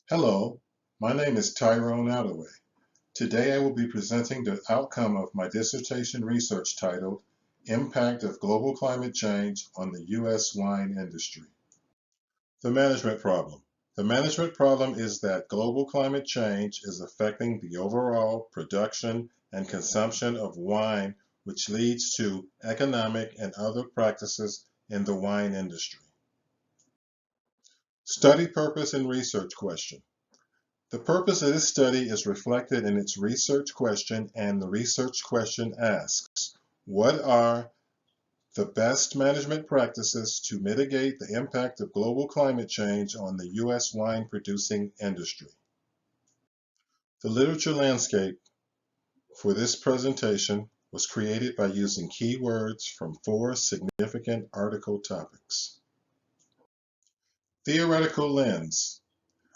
Hello, my name is Tyrone Adaway. Today I will be presenting the outcome of my dissertation research titled Impact of Global Climate Change on the U.S. Wine Industry. The management problem. The management problem is that global climate change is affecting the overall production and consumption of wine, which leads to economic and other practices in the wine industry. Study purpose and research question. The purpose of this study is reflected in its research question, and the research question asks, what are the best management practices to mitigate the impact of global climate change on the U.S. wine producing industry? The literature landscape for this presentation was created by using keywords from 4 significant article topics. Theoretical lens.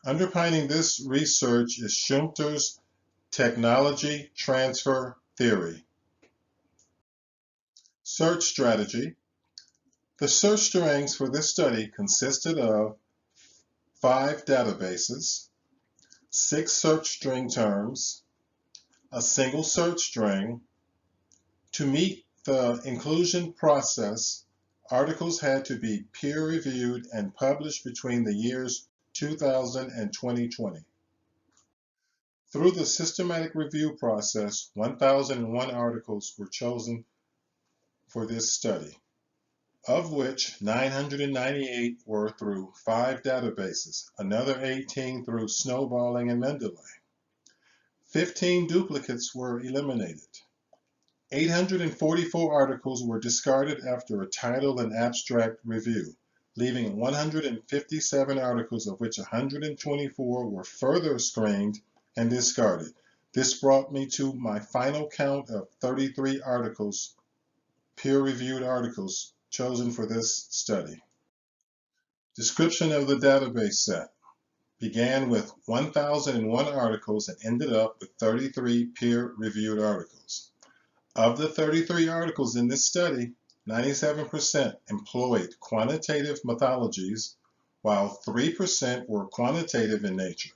Underpinning this research is Schumpeter's technology transfer theory. Search strategy. The search strings for this study consisted of 5 databases, 6 search string terms, a single search string. To meet the inclusion process, articles had to be peer-reviewed and published between the years 2000 and 2020. Through the systematic review process, 1,001 articles were chosen for this study, of which 998 were through 5 databases, another 18 through snowballing and Mendeley. 15 duplicates were eliminated. 844 articles were discarded after a title and abstract review, leaving 157 articles, of which 124 were further screened and discarded. This brought me to my final count of 33 articles, peer-reviewed articles, chosen for this study. Description of the database set began with 1,001 articles and ended up with 33 peer-reviewed articles. Of the 33 articles in this study, 97% employed quantitative methodologies, while 3% were quantitative in nature.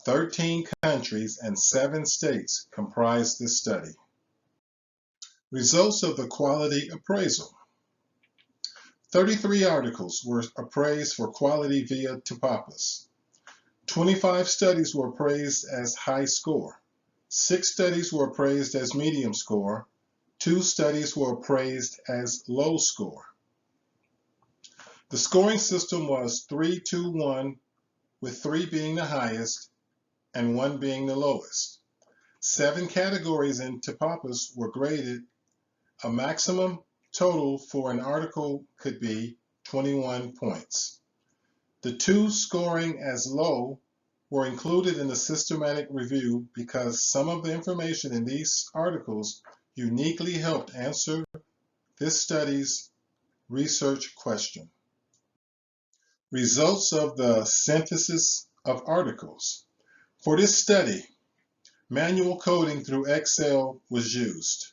13 countries and 7 states comprised this study. Results of the quality appraisal. 33 articles were appraised for quality via Topopus. 25 studies were appraised as high score. 6 studies were appraised as medium score. 2 studies were appraised as low score. The scoring system was 3-2-1, with 3 being the highest and 1 being the lowest. 7 categories in Topopus were graded. A maximum total for an article could be 21 points. The 2 scoring as low were included in the systematic review because some of the information in these articles uniquely helped answer this study's research question. Results of the synthesis of articles. For this study, manual coding through Excel was used.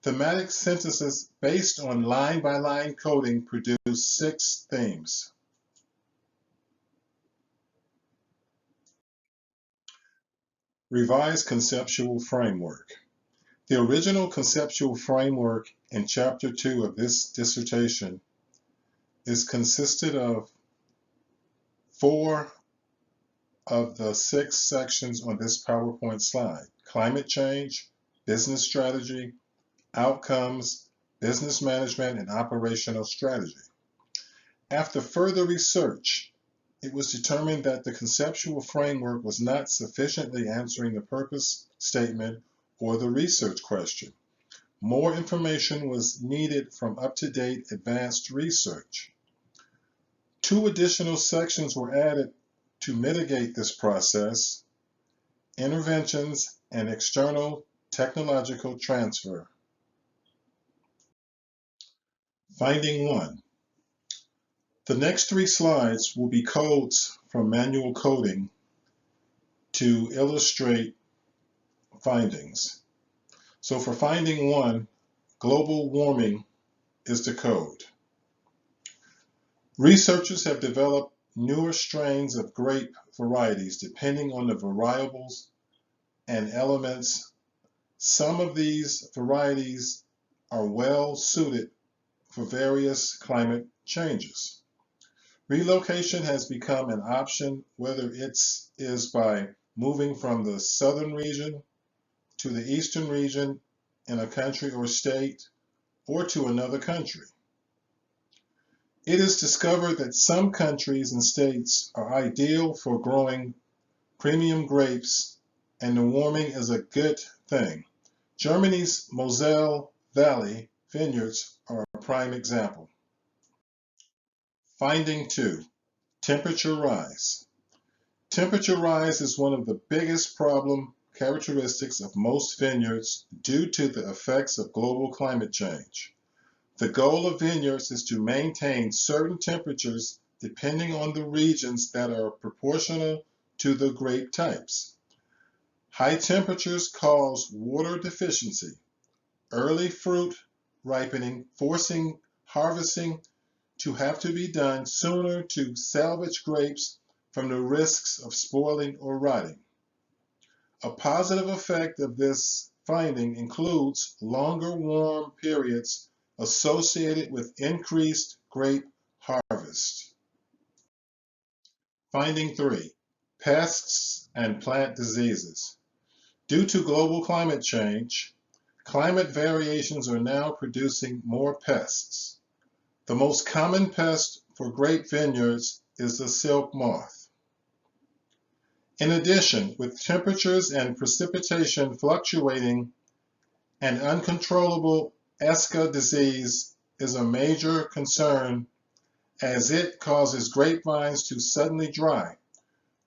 Thematic synthesis based on line-by-line coding produced 6 themes. Revised conceptual framework. The original conceptual framework in Chapter 2 of this dissertation consisted of 4 of the 6 sections on this PowerPoint slide: climate change, business strategy, outcomes, business management, and operational strategy. After further research, it was determined that the conceptual framework was not sufficiently answering the purpose statement or the research question. More information was needed from up-to-date advanced research. 2 additional sections were added to mitigate this process: interventions and external technological transfer. Finding 1. The next 3 slides will be codes from manual coding to illustrate findings. So for finding 1, global warming is the code. Researchers have developed newer strains of grape varieties depending on the variables and elements. Some of these varieties are well suited for various climate changes. Relocation has become an option, whether it is by moving from the southern region to the eastern region in a country or state, or to another country. It is discovered that some countries and states are ideal for growing premium grapes, and the warming is a good thing. Germany's Moselle Valley vineyards are a prime example. Finding 2. Temperature rise. Temperature rise is one of the biggest problem characteristics of most vineyards due to the effects of global climate change. The goal of vineyards is to maintain certain temperatures depending on the regions that are proportional to the grape types. High temperatures cause water deficiency, early fruit ripening, forcing harvesting to have to be done sooner to salvage grapes from the risks of spoiling or rotting. A positive effect of this finding includes longer warm periods associated with increased grape harvest. Finding 3. Pests and plant diseases. Due to global climate change, climate variations are now producing more pests. The most common pest for grape vineyards is the silk moth. In addition, with temperatures and precipitation fluctuating, an uncontrollable Esca disease is a major concern as it causes grapevines to suddenly dry,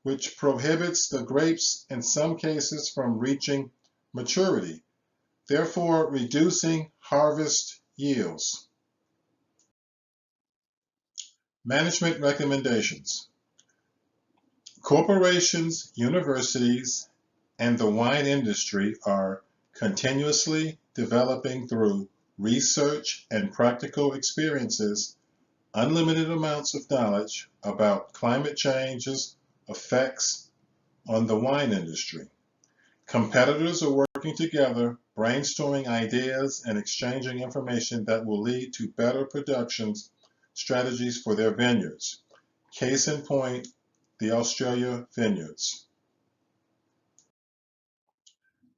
which prohibits the grapes in some cases from reaching maturity, therefore reducing harvest yields. Management recommendations. Corporations, universities, and the wine industry are continuously developing through research and practical experiences unlimited amounts of knowledge about climate change's effects on the wine industry. Competitors are working together, brainstorming ideas and exchanging information that will lead to better production strategies for their vineyards. Case in point, the Australia vineyards.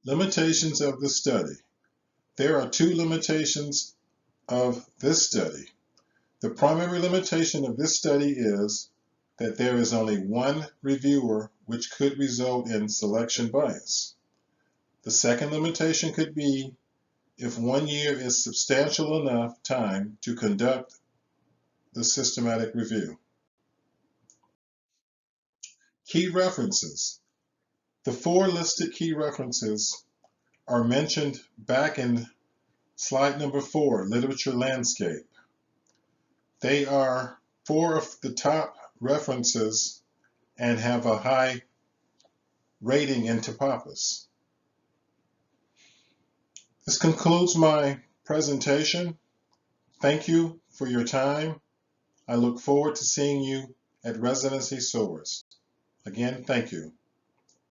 Limitations of the study. There are 2 limitations of this study. The primary limitation of this study is that there is only one reviewer, which could result in selection bias. The second limitation could be if 1 year is substantial enough time to conduct the systematic review. Key references. The 4 listed key references are mentioned back in slide number 4, Literature Landscape. They are 4 of the top references and have a high rating in Topopus. This concludes my presentation. Thank you for your time. I look forward to seeing you at Residency Soars. Again, thank you.